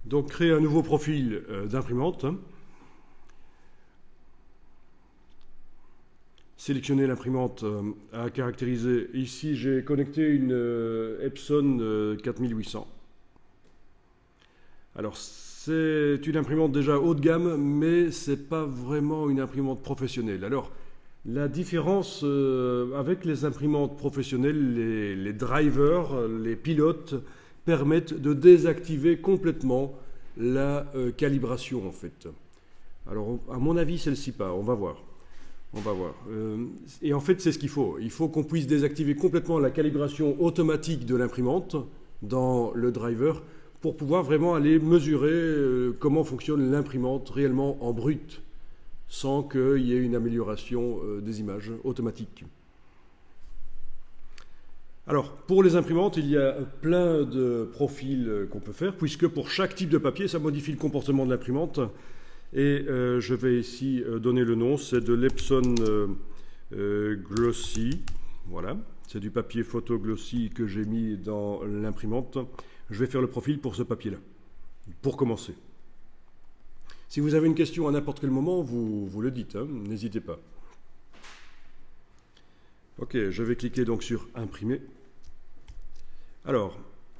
Donc créer un nouveau profil d'imprimante. Sélectionner l'imprimante à caractériser. Ici, j'ai connecté une Epson 4800. Alors, c'est une imprimante déjà haut de gamme, mais ce n'est pas vraiment une imprimante professionnelle. Alors, la différence avec les imprimantes professionnelles, les drivers, les pilotes, permettent de désactiver complètement la calibration, en fait. Alors, à mon avis, celle-ci pas. On va voir. On va voir. Et en fait, c'est ce qu'il faut. Il faut qu'on puisse désactiver complètement la calibration automatique de l'imprimante dans le driver pour pouvoir vraiment aller mesurer comment fonctionne l'imprimante réellement en brut, sans qu'il y ait une amélioration des images automatiques. Alors, pour les imprimantes, il y a plein de profils qu'on peut faire, puisque pour chaque type de papier, ça modifie le comportement de l'imprimante. Et je vais ici donner le nom, c'est de l'Epson Glossy. Voilà, c'est du papier photo Glossy que j'ai mis dans l'imprimante. Je vais faire le profil pour ce papier-là, pour commencer. Si vous avez une question à n'importe quel moment, vous le dites, hein, n'hésitez pas. Ok, je vais cliquer donc sur Imprimer. Alors,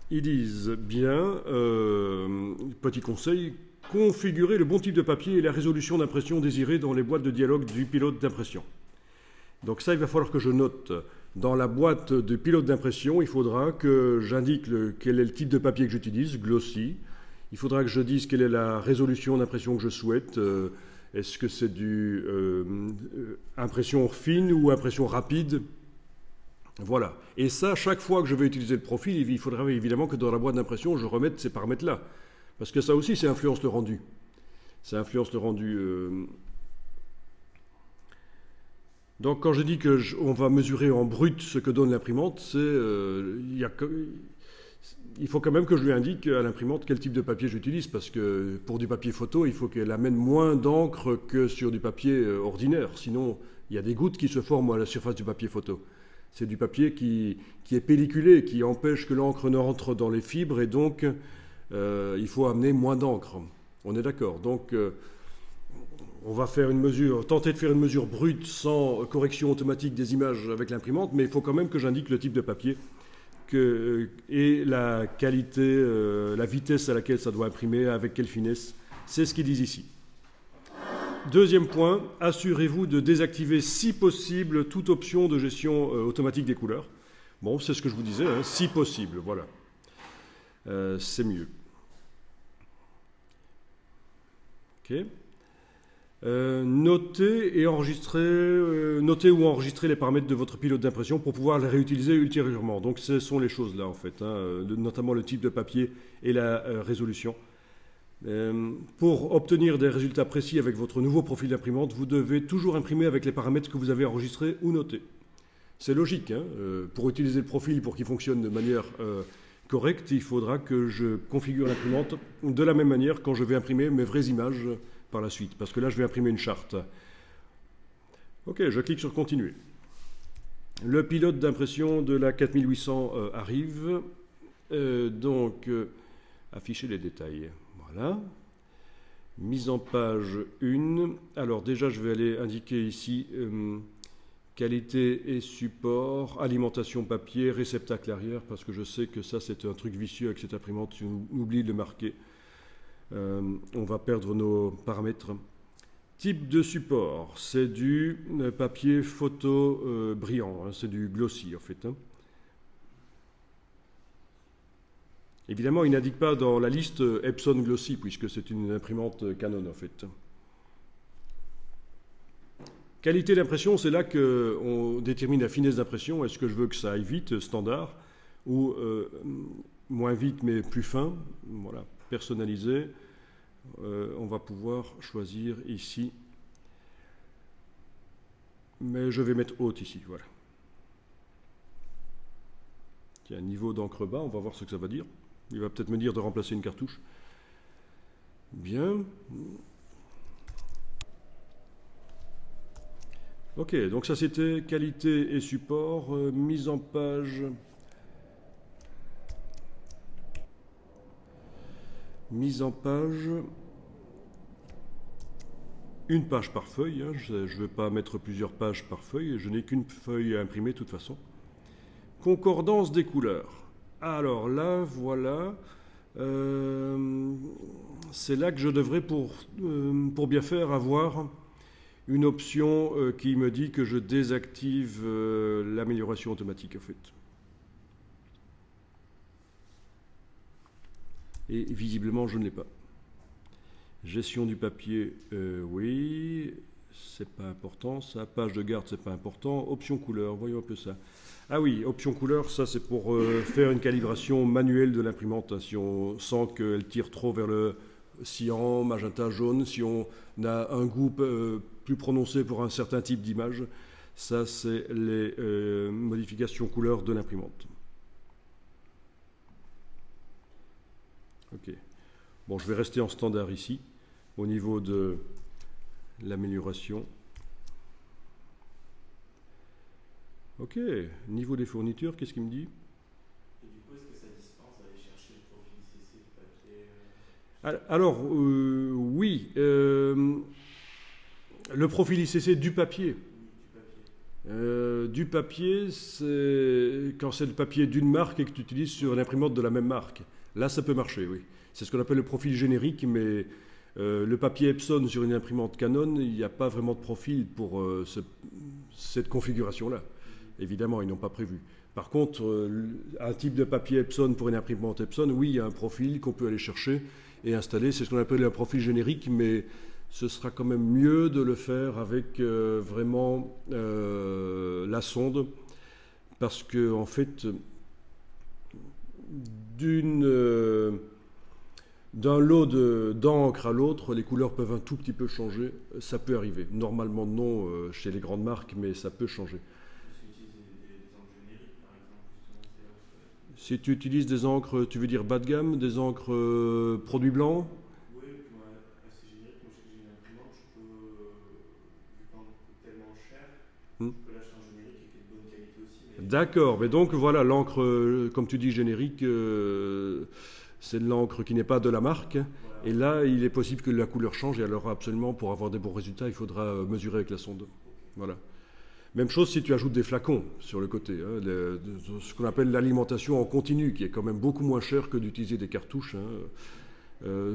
ils disent bien, petit conseil, configurer le bon type de papier et la résolution d'impression désirée dans les boîtes de dialogue du pilote d'impression. Donc ça, il va falloir que je note. Dans la boîte de pilote d'impression, il faudra que j'indique quel est le type de papier que j'utilise, Glossy. Il faudra que je dise quelle est la résolution d'impression que je souhaite. Est-ce que c'est du impression fine ou impression rapide? Voilà. Et ça, chaque fois que je vais utiliser le profil, il faudra évidemment que dans la boîte d'impression, je remette ces paramètres-là. Parce que ça aussi, ça influence le rendu. Ça influence le rendu. Donc, quand je dis qu'on va mesurer en brut ce que donne l'imprimante, il faut quand même que je lui indique à l'imprimante quel type de papier j'utilise. Parce que pour du papier photo, il faut qu'elle amène moins d'encre que sur du papier ordinaire. Sinon, il y a des gouttes qui se forment à la surface du papier photo. C'est du papier qui est pelliculé, qui empêche que l'encre ne rentre dans les fibres et donc il faut amener moins d'encre. On est d'accord. Donc, on va faire tenter de faire une mesure brute sans correction automatique des images avec l'imprimante, mais il faut quand même que j'indique le type de papier et la qualité, la vitesse à laquelle ça doit imprimer, avec quelle finesse. C'est ce qu'ils disent ici. Deuxième point, assurez-vous de désactiver si possible toute option de gestion automatique des couleurs. Bon, c'est ce que je vous disais, hein, si possible, voilà. C'est mieux. Ok. Notez ou enregistrez les paramètres de votre pilote d'impression pour pouvoir les réutiliser ultérieurement. Donc ce sont les choses là en fait, hein, notamment le type de papier et la résolution. Pour obtenir des résultats précis avec votre nouveau profil d'imprimante, vous devez toujours imprimer avec les paramètres que vous avez enregistrés ou notés. C'est logique, hein, pour utiliser le profil pour qu'il fonctionne de manière correcte, il faudra que je configure l'imprimante de la même manière quand je vais imprimer mes vraies images par la suite, parce que là je vais imprimer une charte. Ok, je clique sur Continuer. Le pilote d'impression de la 4800 arrive, donc afficher les détails. Voilà. Mise en page 1. Alors déjà je vais aller indiquer ici qualité et support, alimentation papier, réceptacle arrière, parce que je sais que ça c'est un truc vicieux avec cette imprimante, si on oublie de le marquer. On va perdre nos paramètres. Type de support, c'est du papier photo brillant, hein, c'est du glossy en fait. Hein. Évidemment, il n'indique pas dans la liste Epson Glossy, puisque c'est une imprimante Canon en fait. Qualité d'impression, c'est là qu'on détermine la finesse d'impression. Est-ce que je veux que ça aille vite, standard, ou moins vite mais plus fin? Voilà, personnalisé. On va pouvoir choisir ici. Mais je vais mettre haute ici, voilà. Il y a un niveau d'encre bas, on va voir ce que ça va dire. Il va peut-être me dire de remplacer une cartouche. Bien. Ok, donc ça c'était qualité et support, mise en page. Mise en page. Une page par feuille, hein. Je ne vais pas mettre plusieurs pages par feuille, je n'ai qu'une feuille à imprimer de toute façon. Concordance des couleurs. Alors là, voilà, c'est là que je devrais, pour bien faire, avoir une option qui me dit que je désactive l'amélioration automatique, en fait. Et visiblement, je ne l'ai pas. Gestion du papier, oui, c'est pas important. Ça, page de garde, c'est pas important. Option couleur, voyons un peu ça. Ah oui, option couleur, ça c'est pour faire une calibration manuelle de l'imprimante, hein, si on sent qu'elle tire trop vers le cyan, magenta, jaune, si on a un goût plus prononcé pour un certain type d'image. Ça, c'est les modifications couleur de l'imprimante. Ok. Bon, je vais rester en standard ici, au niveau de l'amélioration. Ok, niveau des fournitures, qu'est-ce qu'il me dit? Et du coup, est-ce que ça dispense d'aller chercher le profil ICC du papier Alors, oui, le profil ICC du papier. Du papier, c'est quand c'est le papier d'une marque et que tu utilises sur une imprimante de la même marque. Là, ça peut marcher, oui. C'est ce qu'on appelle le profil générique, mais le papier Epson sur une imprimante Canon, il n'y a pas vraiment de profil pour cette configuration-là. Évidemment, ils n'ont pas prévu. Par contre, un type de papier Epson pour une imprimante Epson, oui, il y a un profil qu'on peut aller chercher et installer. C'est ce qu'on appelle un profil générique, mais ce sera quand même mieux de le faire avec vraiment la sonde, parce que en fait, d'un lot d'encre à l'autre, les couleurs peuvent un tout petit peu changer. Ça peut arriver. Normalement non chez les grandes marques, mais ça peut changer. Si tu utilises des encres, tu veux dire bas de gamme, des encres produits blancs? Oui, assez générique. Moi, je sais que j'ai une imprimante, je peux, vu qu'elle coûte tellement cher, je peux l'acheter en générique et qui est de bonne qualité aussi. D'accord, mais donc voilà, l'encre, comme tu dis, générique, c'est de l'encre qui n'est pas de la marque. Voilà. Et là, il est possible que la couleur change, et alors absolument, pour avoir des bons résultats, il faudra mesurer avec la sonde. Okay. Voilà. Même chose si tu ajoutes des flacons sur le côté, hein, ce qu'on appelle l'alimentation en continu, qui est quand même beaucoup moins cher que d'utiliser des cartouches. Hein.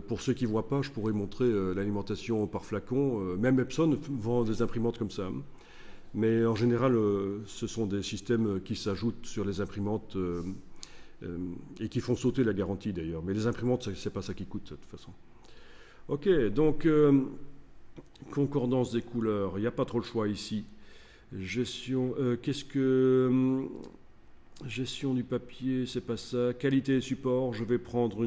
Pour ceux qui ne voient pas, je pourrais montrer l'alimentation par flacon. Même Epson vend des imprimantes comme ça. Hein. Mais en général, ce sont des systèmes qui s'ajoutent sur les imprimantes et qui font sauter la garantie d'ailleurs. Mais les imprimantes, c'est pas ça qui coûte de toute façon. Ok, donc concordance des couleurs, il n'y a pas trop le choix ici. Gestion, gestion du papier, c'est pas ça. Qualité et support, je vais prendre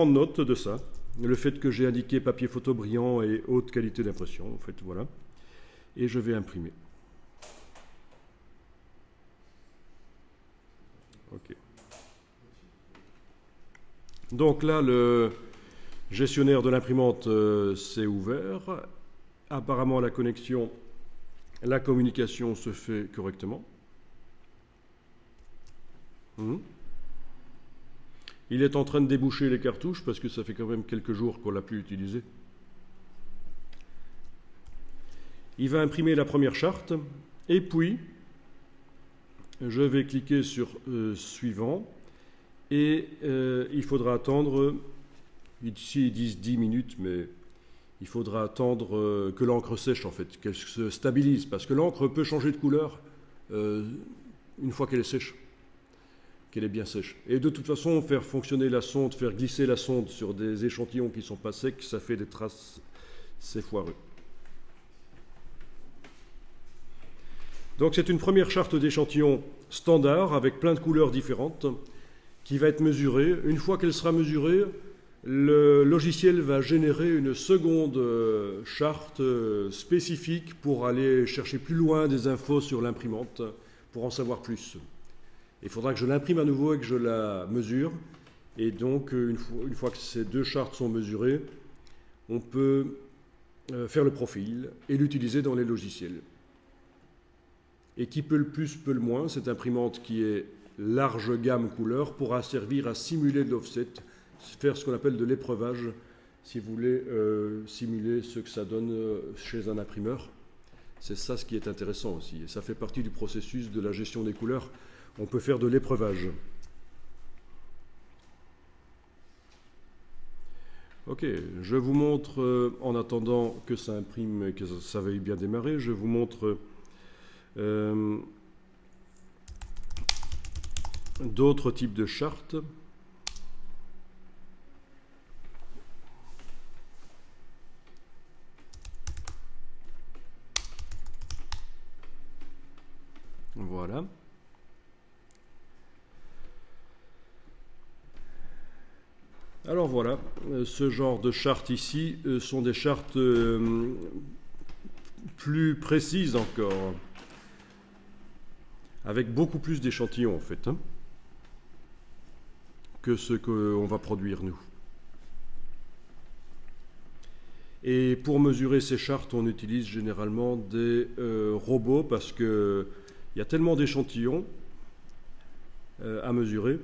note de ça. Le fait que j'ai indiqué papier photo brillant et haute qualité d'impression, en fait, voilà. Et je vais imprimer. Ok. Donc là, le gestionnaire de l'imprimante s'est ouvert. Apparemment, la communication se fait correctement. Il est en train de déboucher les cartouches parce que ça fait quand même quelques jours qu'on ne l'a plus utilisé. Il va imprimer la première charte et puis je vais cliquer sur suivant et il faudra attendre, ici ils disent 10 minutes, mais il faudra attendre que l'encre sèche en fait, qu'elle se stabilise, parce que l'encre peut changer de couleur une fois qu'elle est sèche, qu'elle est bien sèche. Et de toute façon, faire fonctionner la sonde, faire glisser la sonde sur des échantillons qui ne sont pas secs, ça fait des traces, c'est foireux. Donc c'est une première charte d'échantillon standard avec plein de couleurs différentes qui va être mesurée. Une fois qu'elle sera mesurée, le logiciel va générer une seconde charte spécifique pour aller chercher plus loin des infos sur l'imprimante, pour en savoir plus. Il faudra que je l'imprime à nouveau et que je la mesure. Et donc, une fois que ces deux chartes sont mesurées, on peut faire le profil et l'utiliser dans les logiciels. Et qui peut le plus, peut le moins, cette imprimante qui est large gamme couleur pourra servir à simuler de l'offset faire ce qu'on appelle de l'épreuvage, si vous voulez simuler ce que ça donne chez un imprimeur. C'est ça ce qui est intéressant aussi. Et ça fait partie du processus de la gestion des couleurs. On peut faire de l'épreuvage. Ok, je vous montre, en attendant que ça imprime et que ça veuille bien démarrer, je vous montre d'autres types de chartes. Voilà. Alors voilà, ce genre de chartes ici sont des chartes plus précises encore, avec beaucoup plus d'échantillons en fait, hein, que ce qu'on va produire nous. Et pour mesurer ces chartes, on utilise généralement des robots parce qu'il y a tellement d'échantillons à mesurer.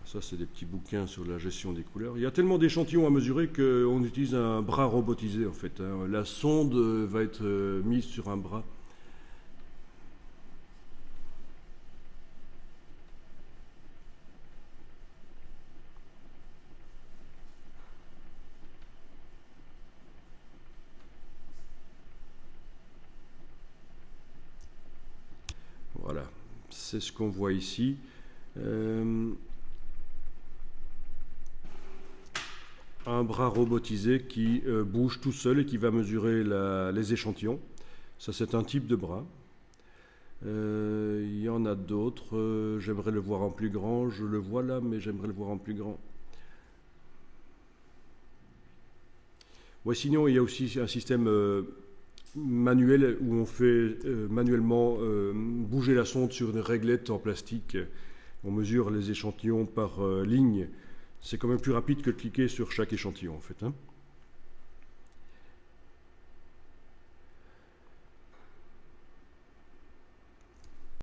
Ça, c'est des petits bouquins sur la gestion des couleurs. Il y a tellement d'échantillons à mesurer qu'on utilise un bras robotisé, en fait, hein. La sonde va être mise sur un bras. Voilà, c'est ce qu'on voit ici. Un bras robotisé qui bouge tout seul et qui va mesurer les échantillons. Ça, c'est un type de bras. Il y en a d'autres. J'aimerais le voir en plus grand. Je le vois là, mais j'aimerais le voir en plus grand. Ouais, sinon, il y a aussi un système manuel où on fait manuellement bouger la sonde sur une réglette en plastique. On mesure les échantillons par ligne. C'est quand même plus rapide que de cliquer sur chaque échantillon, en fait, hein.